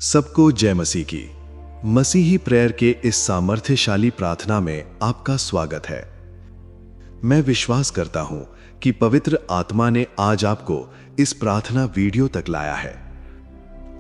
सबको जय मसीह की। मसीही प्रेयर के इस सामर्थ्यशाली प्रार्थना में आपका स्वागत है। मैं विश्वास करता हूं कि पवित्र आत्मा ने आज आपको इस प्रार्थना वीडियो तक लाया है।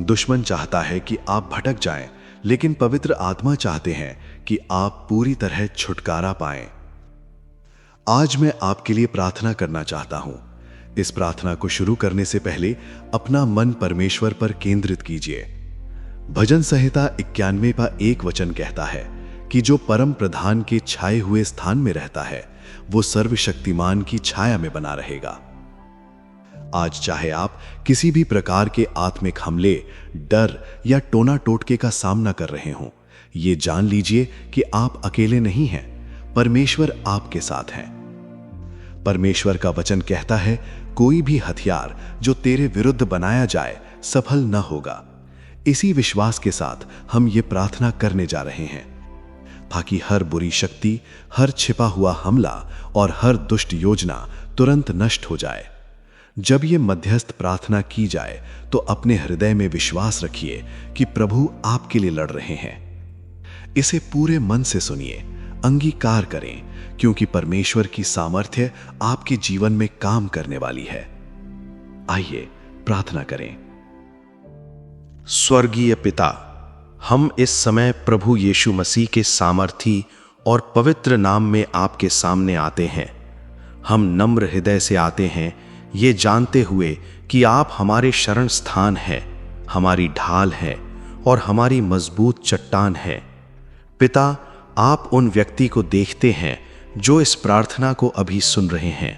दुश्मन चाहता है कि आप भटक जाएं, लेकिन पवित्र आत्मा चाहते हैं कि आप पूरी तरह छुटकारा पाएं। आज मैं आपके लिए प्रार्थना करना चाहता हूं। इस प्रार्थना को शुरू करने से पहले अपना मन परमेश्वर पर केंद्रित कीजिए। भजन संहिता 91 का 1 वचन कहता है कि जो परम प्रधान के छाए हुए स्थान में रहता है वो सर्वशक्तिमान की छाया में बना रहेगा। आज चाहे आप किसी भी प्रकार के आत्मिक हमले, डर या टोना टोटके का सामना कर रहे हों, ये जान लीजिए कि आप अकेले नहीं हैं। परमेश्वर आपके साथ हैं। परमेश्वर का वचन कहता है, कोई भी हथियार जो तेरे विरुद्ध बनाया जाए सफल न होगा। इसी विश्वास के साथ हम ये प्रार्थना करने जा रहे हैं ताकि हर बुरी शक्ति, हर छिपा हुआ हमला और हर दुष्ट योजना तुरंत नष्ट हो जाए। जब ये मध्यस्थ प्रार्थना की जाए तो अपने हृदय में विश्वास रखिए कि प्रभु आपके लिए लड़ रहे हैं। इसे पूरे मन से सुनिए, अंगीकार करें, क्योंकि परमेश्वर की सामर्थ्य आपके जीवन में काम करने वाली है। आइए प्रार्थना करें। स्वर्गीय पिता, हम इस समय प्रभु यीशु मसीह के सामर्थी और पवित्र नाम में आपके सामने आते हैं। हम नम्र हृदय से आते हैं, ये जानते हुए कि आप हमारे शरण स्थान हैं, हमारी ढाल हैं और हमारी मजबूत चट्टान हैं। पिता, आप उन व्यक्ति को देखते हैं जो इस प्रार्थना को अभी सुन रहे हैं।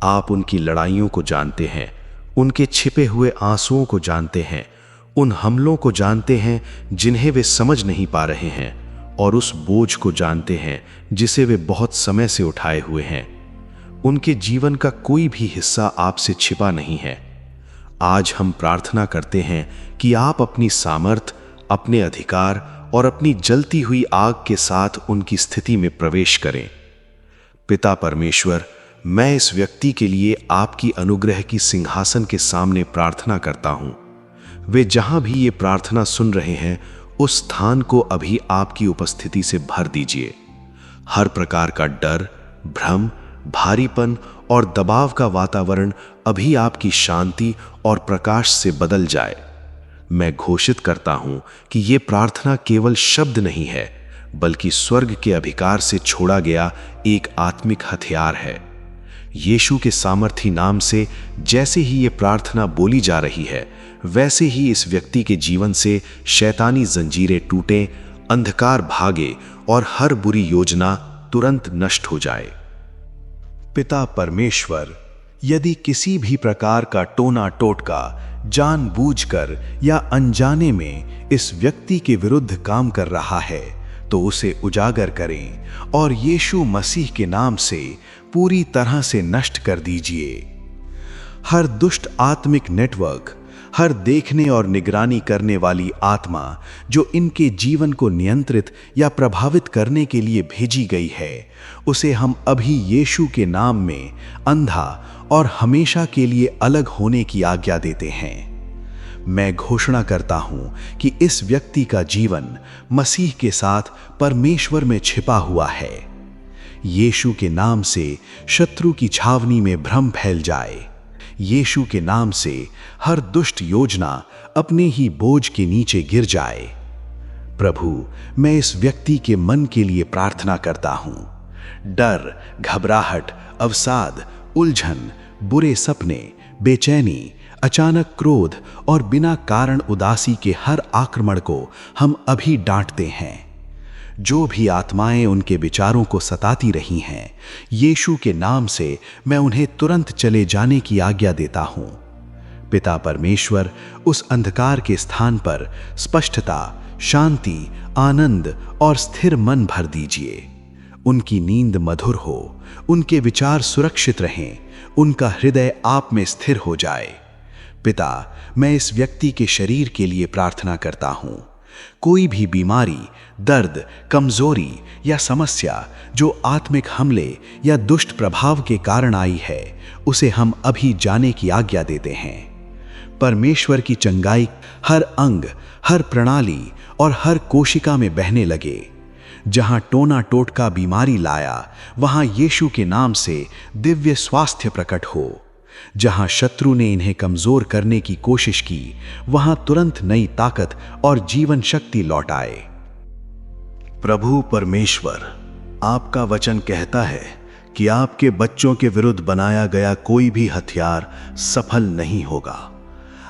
आप उनकी लड़ाइयों को जानते हैं, उनके छिपे हुए आंसुओं को जानते हैं, उन हमलों को जानते हैं जिन्हें वे समझ नहीं पा रहे हैं, और उस बोझ को जानते हैं जिसे वे बहुत समय से उठाए हुए हैं। उनके जीवन का कोई भी हिस्सा आपसे छिपा नहीं है। आज हम प्रार्थना करते हैं कि आप अपनी सामर्थ, अपने अधिकार और अपनी जलती हुई आग के साथ उनकी स्थिति में प्रवेश करें। पिता परमेश्वर, मैं इस व्यक्ति के लिए आपकी अनुग्रह की सिंहासन के सामने प्रार्थना करता हूं। वे जहां भी ये प्रार्थना सुन रहे हैं, उस स्थान को अभी आपकी उपस्थिति से भर दीजिए। हर प्रकार का डर, भ्रम, भारीपन और दबाव का वातावरण अभी आपकी शांति और प्रकाश से बदल जाए। मैं घोषित करता हूं कि ये प्रार्थना केवल शब्द नहीं है, बल्कि स्वर्ग के अधिकार से छोड़ा गया एक आत्मिक हथियार है। यीशु के सामर्थी नाम से जैसे ही ये प्रार्थना बोली जा रही है, वैसे ही इस व्यक्ति के जीवन से शैतानी जंजीरें टूटें, अंधकार भागे और हर बुरी योजना तुरंत नष्ट हो जाए। पिता परमेश्वर, यदि किसी भी प्रकार का टोना टोटका जानबूझकर या अनजाने में इस व्यक्ति के विरुद्ध काम कर रहा है, तो उसे उजागर करें और यीशु मसीह के नाम से पूरी तरह से नष्ट कर दीजिए। हर दुष्ट आत्मिक नेटवर्क, हर देखने और निगरानी करने वाली आत्मा जो इनके जीवन को नियंत्रित या प्रभावित करने के लिए भेजी गई है, उसे हम अभी यीशु के नाम में अंधा और हमेशा के लिए अलग होने की आज्ञा देते हैं। मैं घोषणा करता हूं कि इस व्यक्ति का जीवन मसीह के साथ परमेश्वर में छिपा हुआ है। यीशु के नाम से शत्रु की छावनी में भ्रम फैल जाए। यीशु के नाम से हर दुष्ट योजना अपने ही बोझ के नीचे गिर जाए। प्रभु, मैं इस व्यक्ति के मन के लिए प्रार्थना करता हूं। डर, घबराहट, अवसाद, उलझन, बुरे सपने, बेचैनी, अचानक क्रोध और बिना कारण उदासी के हर आक्रमण को हम अभी डांटते हैं। जो भी आत्माएं उनके विचारों को सताती रही हैं, यीशु के नाम से मैं उन्हें तुरंत चले जाने की आज्ञा देता हूं। पिता परमेश्वर, उस अंधकार के स्थान पर स्पष्टता, शांति, आनंद और स्थिर मन भर दीजिए। उनकी नींद मधुर हो, उनके विचार सुरक्षित रहें, उनका हृदय आप में स्थिर हो जाए। पिता, मैं इस व्यक्ति के शरीर के लिए प्रार्थना करता हूं। कोई भी बीमारी, दर्द, कमजोरी या समस्या जो आत्मिक हमले या दुष्ट प्रभाव के कारण आई है, उसे हम अभी जाने की आज्ञा देते हैं। परमेश्वर की चंगाई हर अंग, हर प्रणाली और हर कोशिका में बहने लगे। जहां टोना टोटका बीमारी लाया, वहां यीशु के नाम से दिव्य स्वास्थ्य प्रकट हो। जहां शत्रु ने इन्हें कमजोर करने की कोशिश की, वहां तुरंत नई ताकत और जीवन शक्ति लौट आए। प्रभु परमेश्वर, आपका वचन कहता है कि आपके बच्चों के विरुद्ध बनाया गया कोई भी हथियार सफल नहीं होगा।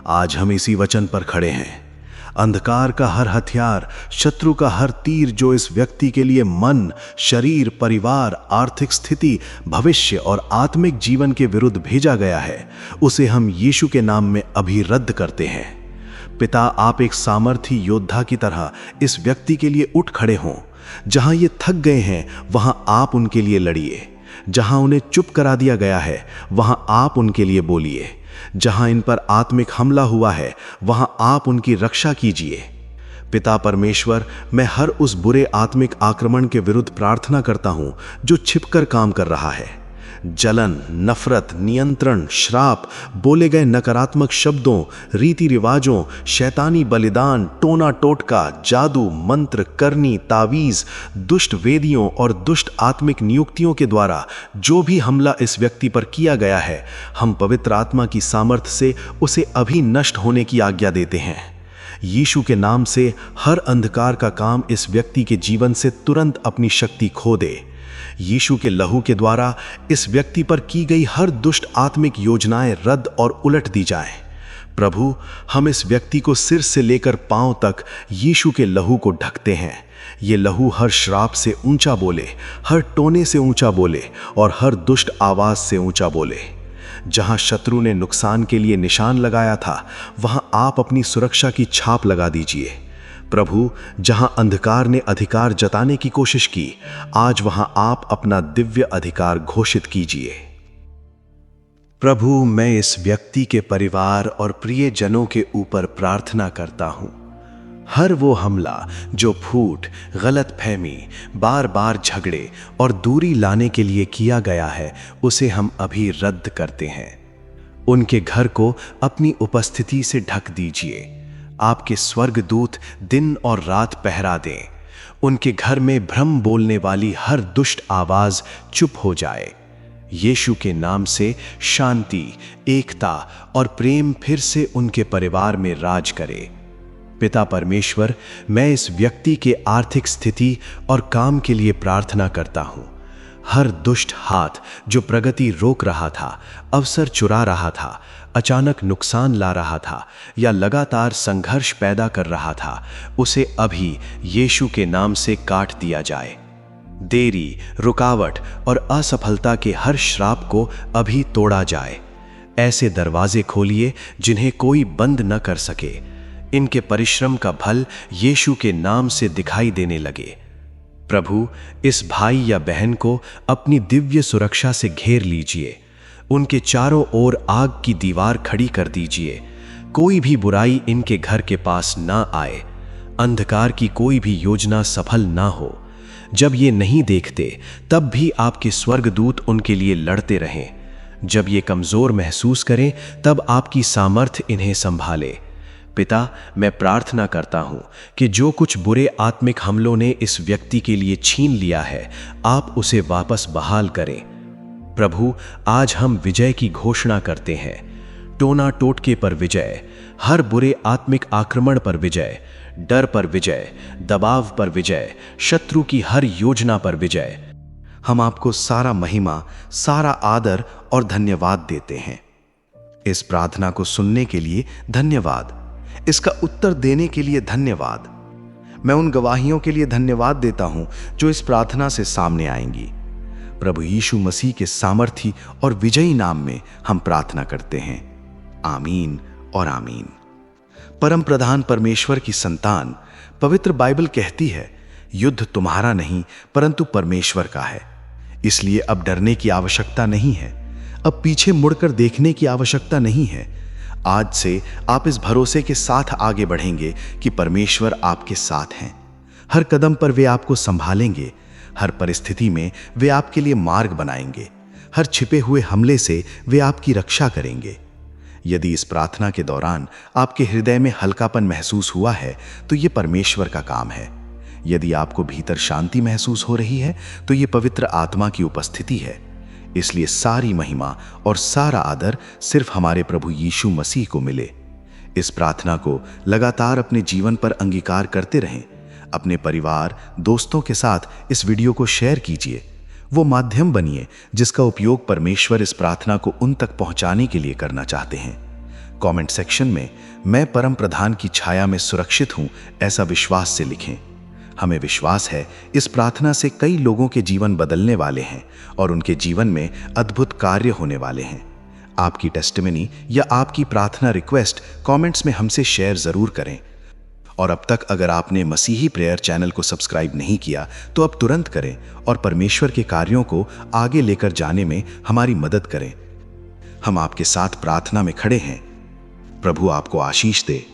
आज हम इसी वचन पर खड़े हैं। अंधकार का हर हथियार, शत्रु का हर तीर जो इस व्यक्ति के लिए मन, शरीर, परिवार, आर्थिक स्थिति, भविष्य और आत्मिक जीवन के विरुद्ध भेजा गया है, उसे हम यीशु के नाम में अभी रद्द करते हैं। पिता, आप एक सामर्थी योद्धा की तरह इस व्यक्ति के लिए उठ खड़े हों। जहां ये थक गए हैं, वहां आप उनके लिए लड़िए। जहां उन्हें चुप करा दिया गया है, वहां आप उनके लिए बोलिए। जहां इन पर आत्मिक हमला हुआ है, वहां आप उनकी रक्षा कीजिए। पिता परमेश्वर, मैं हर उस बुरे आत्मिक आक्रमण के विरुद्ध प्रार्थना करता हूं जो छिपकर काम कर रहा है। जलन, नफरत, नियंत्रण, श्राप, बोले गए नकारात्मक शब्दों, रीति रिवाजों, शैतानी बलिदान, टोना टोटका, जादू, मंत्र, करनी, तावीज, दुष्ट वेदियों और दुष्ट आत्मिक नियुक्तियों के द्वारा जो भी हमला इस व्यक्ति पर किया गया है, हम पवित्र आत्मा की सामर्थ्य से उसे अभी नष्ट होने की आज्ञा देते हैं। यीशु के नाम से हर अंधकार का काम इस व्यक्ति के जीवन से तुरंत अपनी शक्ति खो दे। यीशु के लहू के द्वारा इस व्यक्ति पर की गई हर दुष्ट आत्मिक योजनाएं रद्द और उलट दी जाएं। प्रभु, हम इस व्यक्ति को सिर से लेकर पांव तक यीशु के लहू को ढकते हैं। ये लहू हर श्राप से ऊंचा बोले, हर टोने से ऊंचा बोले और हर दुष्ट आवाज से ऊंचा बोले। जहां शत्रु ने नुकसान के लिए निशान लगाया था, वहां आप अपनी सुरक्षा की छाप लगा दीजिए। प्रभु, जहां अंधकार ने अधिकार जताने की कोशिश की, आज वहां आप अपना दिव्य अधिकार घोषित कीजिए। प्रभु, मैं इस व्यक्ति के परिवार और प्रियजनों के ऊपर प्रार्थना करता हूं। हर वो हमला जो फूट, गलतफहमी, बार बार झगड़े और दूरी लाने के लिए किया गया है, उसे हम अभी रद्द करते हैं। उनके घर को अपनी उपस्थिति से ढक दीजिए। आपके स्वर्गदूत दिन और रात पहरा दें। उनके घर में भ्रम बोलने वाली हर दुष्ट आवाज चुप हो जाए। यीशु के नाम से शांति, एकता और प्रेम फिर से उनके परिवार में राज करे। पिता परमेश्वर, मैं इस व्यक्ति के आर्थिक स्थिति और काम के लिए प्रार्थना करता हूं। हर दुष्ट हाथ जो प्रगति रोक रहा था, अवसर चुरा रहा था, अचानक नुकसान ला रहा था या लगातार संघर्ष पैदा कर रहा था, उसे अभी यीशु के नाम से काट दिया जाए। देरी, रुकावट और असफलता के हर श्राप को अभी तोड़ा जाए। ऐसे दरवाजे खोलिए जिन्हें कोई बंद न कर सके। इनके परिश्रम का फल यीशु के नाम से दिखाई देने लगे। प्रभु, इस भाई या बहन को अपनी दिव्य सुरक्षा से घेर लीजिए। उनके चारों ओर आग की दीवार खड़ी कर दीजिए। कोई भी बुराई इनके घर के पास ना आए। अंधकार की कोई भी योजना सफल ना हो। जब ये नहीं देखते, तब भी आपके स्वर्गदूत उनके लिए लड़ते रहें। जब ये कमजोर महसूस करें, तब आपकी सामर्थ्य इन्हें संभाले। पिता, मैं प्रार्थना करता हूं कि जो कुछ बुरे आत्मिक हमलों ने इस व्यक्ति के लिए छीन लिया है, आप उसे वापस बहाल करें। प्रभु, आज हम विजय की घोषणा करते हैं। टोना टोटके पर विजय, हर बुरे आत्मिक आक्रमण पर विजय, डर पर विजय, दबाव पर विजय, शत्रु की हर योजना पर विजय। हम आपको सारा महिमा, सारा आदर और धन्यवाद देते हैं। इस प्रार्थना को सुनने के लिए धन्यवाद। इसका उत्तर देने के लिए धन्यवाद। मैं उन गवाहियों के लिए धन्यवाद देता हूं जो इस प्रार्थना से सामने आएंगी। प्रभु यीशु मसीह के सामर्थी और विजयी नाम में हम प्रार्थना करते हैं। आमीन और आमीन। परम प्रधान परमेश्वर की संतान, पवित्र बाइबल कहती है, युद्ध तुम्हारा नहीं परंतु परमेश्वर का है। इसलिए अब डरने की आवश्यकता नहीं है। अब पीछे मुड़कर देखने की आवश्यकता नहीं है। आज से आप इस भरोसे के साथ आगे बढ़ेंगे कि परमेश्वर आपके साथ हैं। हर कदम पर वे आपको संभालेंगे। हर परिस्थिति में वे आपके लिए मार्ग बनाएंगे। हर छिपे हुए हमले से वे आपकी रक्षा करेंगे। यदि इस प्रार्थना के दौरान आपके हृदय में हल्कापन महसूस हुआ है तो ये परमेश्वर का काम है। यदि आपको भीतर शांति महसूस हो रही है तो ये पवित्र आत्मा की उपस्थिति है। इसलिए सारी महिमा और सारा आदर सिर्फ हमारे प्रभु यीशु मसीह को मिले। इस प्रार्थना को लगातार अपने जीवन पर अंगीकार करते रहें। अपने परिवार, दोस्तों के साथ इस वीडियो को शेयर कीजिए। वो माध्यम बनिए जिसका उपयोग परमेश्वर इस प्रार्थना को उन तक पहुंचाने के लिए करना चाहते हैं। कमेंट सेक्शन में मैं परम प्रधान की छाया में सुरक्षित हूं ऐसा विश्वास से लिखें। हमें विश्वास है इस प्रार्थना से कई लोगों के जीवन बदलने वाले हैं और उनके जीवन में अद्भुत कार्य होने वाले हैं। आपकी टेस्टिमनी या आपकी प्रार्थना रिक्वेस्ट कमेंट्स में हमसे शेयर जरूर करें। और अब तक अगर आपने मसीही प्रेयर चैनल को सब्सक्राइब नहीं किया तो अब तुरंत करें और परमेश्वर के कार्यों को आगे लेकर जाने में हमारी मदद करें। हम आपके साथ प्रार्थना में खड़े हैं। प्रभु आपको आशीष दे।